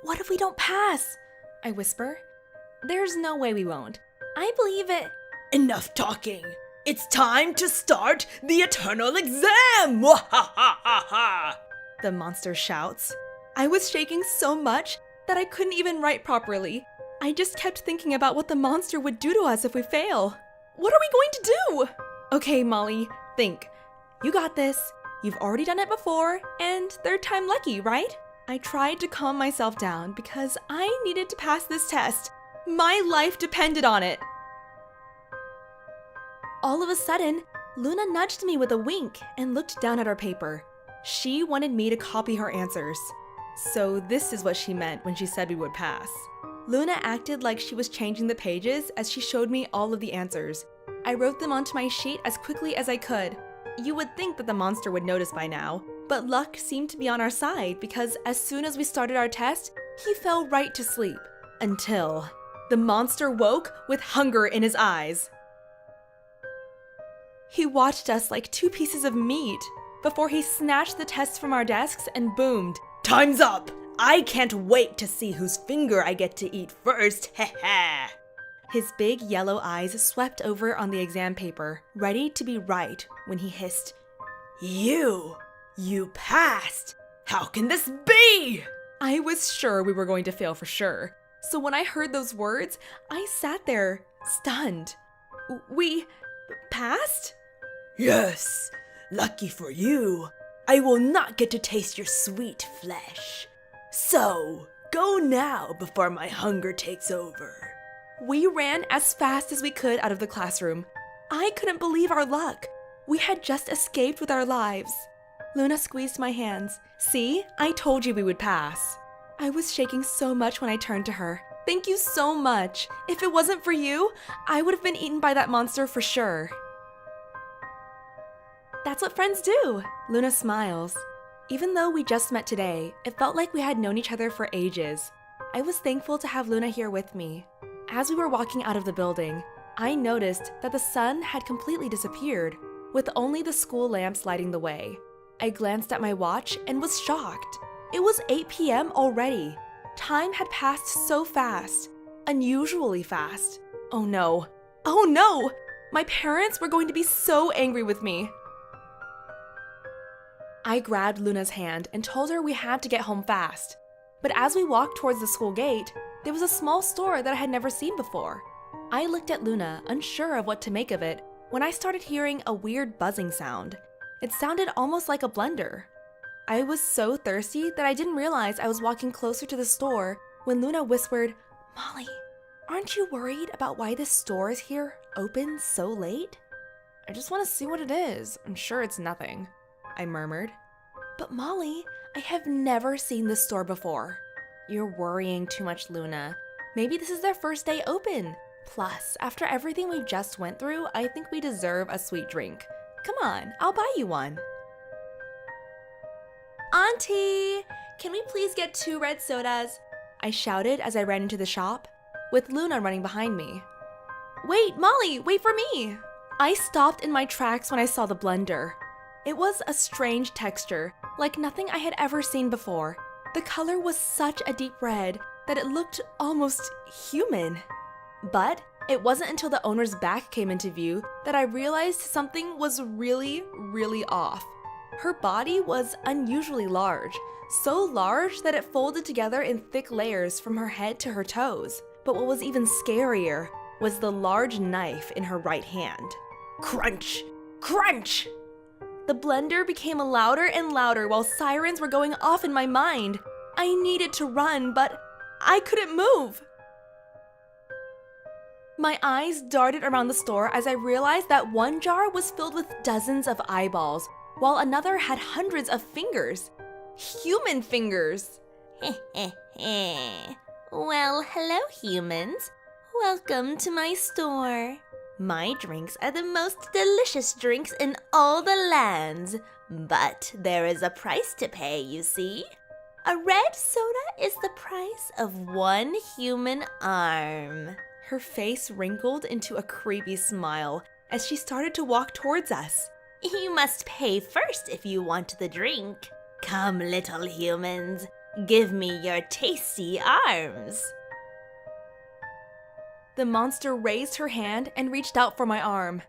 What if we don't pass? I whisper. There's no way we won't. I believe it. Enough talking. It's time to start the eternal exam! Wahahaha! The monster shouts. I was shaking so much that I couldn't even write properly. I just kept thinking about what the monster would do to us if we fail. What are we going to do? Okay, Molly, think. You got this. You've already done it before, and third time lucky, right? I tried to calm myself down because I needed to pass this test. My life depended on it. All of a sudden, Luna nudged me with a wink and looked down at her paper. She wanted me to copy her answers. So this is what she meant when she said we would pass. Luna acted like she was changing the pages as she showed me all of the answers. I wrote them onto my sheet as quickly as I could. You would think that the monster would notice by now, but luck seemed to be on our side because as soon as we started our test, he fell right to sleep. Until the monster woke with hunger in his eyes. He watched us like two pieces of meat before he snatched the tests from our desks and boomed. Time's up! I can't wait to see whose finger I get to eat first, heh. His big yellow eyes swept over on the exam paper, ready to be right when he hissed, You passed! How can this be? I was sure we were going to fail for sure. So when I heard those words, I sat there, stunned. We passed? Yes, lucky for you. I will not get to taste your sweet flesh. So, go now before my hunger takes over. We ran as fast as we could out of the classroom. I couldn't believe our luck. We had just escaped with our lives. Luna squeezed my hands. See, I told you we would pass. I was shaking so much when I turned to her. Thank you so much. If it wasn't for you, I would have been eaten by that monster for sure. That's what friends do. Luna smiles. Even though we just met today, it felt like we had known each other for ages. I was thankful to have Luna here with me. As we were walking out of the building, I noticed that the sun had completely disappeared, with only the school lamps lighting the way. I glanced at my watch and was shocked. It was 8 p.m. already. Time had passed so fast, unusually fast. Oh no. Oh no! My parents were going to be so angry with me. I grabbed Luna's hand and told her we had to get home fast. But as we walked towards the school gate, there was a small store that I had never seen before. I looked at Luna, unsure of what to make of it, when I started hearing a weird buzzing sound. It sounded almost like a blender. I was so thirsty that I didn't realize I was walking closer to the store when Luna whispered, Molly, aren't you worried about why this store is here open so late? I just want to see what it is. I'm sure it's nothing, I murmured. But Molly, I have never seen this store before. You're worrying too much, Luna. Maybe this is their first day open. Plus, after everything we just went through, I think we deserve a sweet drink. Come on, I'll buy you one. Auntie, can we please get 2 red sodas? I shouted as I ran into the shop, with Luna running behind me. Wait, Molly, wait for me! I stopped in my tracks when I saw the blender. It was a strange texture, like nothing I had ever seen before. The color was such a deep red that it looked almost human. But it wasn't until the owner's back came into view that I realized something was really, really off. Her body was unusually large, so large that it folded together in thick layers from her head to her toes. But what was even scarier was the large knife in her right hand. Crunch! Crunch! The blender became louder and louder while sirens were going off in my mind. I needed to run, but I couldn't move. My eyes darted around the store as I realized that one jar was filled with dozens of eyeballs, while another had hundreds of fingers. Human fingers! Well, hello humans. Welcome to my store. My drinks are the most delicious drinks in all the lands. But there is a price to pay, you see. A red soda is the price of 1 human arm. Her face wrinkled into a creepy smile as she started to walk towards us. You must pay first if you want the drink. Come, little humans. Give me your tasty arms. The monster raised her hand and reached out for my arm.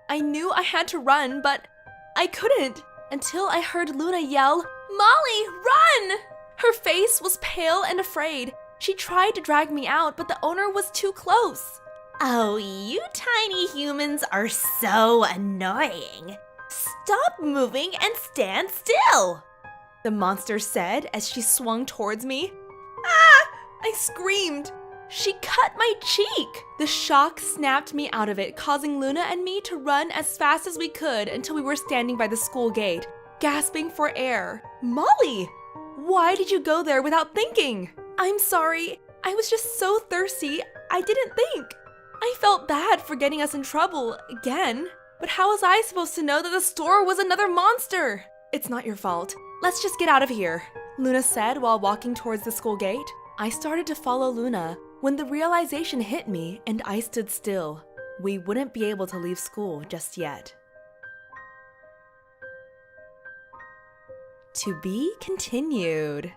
I knew I had to run, but I couldn't until I heard Luna yell, "Molly, run!" Her face was pale and afraid. She tried to drag me out, but the owner was too close. Oh, you tiny humans are so annoying. Stop moving and stand still, the monster said as she swung towards me. Ah! I screamed. She cut my cheek. The shock snapped me out of it, causing Luna and me to run as fast as we could until we were standing by the school gate, gasping for air. Molly, why did you go there without thinking? I'm sorry. I was just so thirsty. I didn't think. I felt bad for getting us in trouble again. But how was I supposed to know that the store was another monster? It's not your fault. Let's just get out of here, Luna said while walking towards the school gate. I started to follow Luna when the realization hit me and I stood still. We wouldn't be able to leave school just yet. To be continued.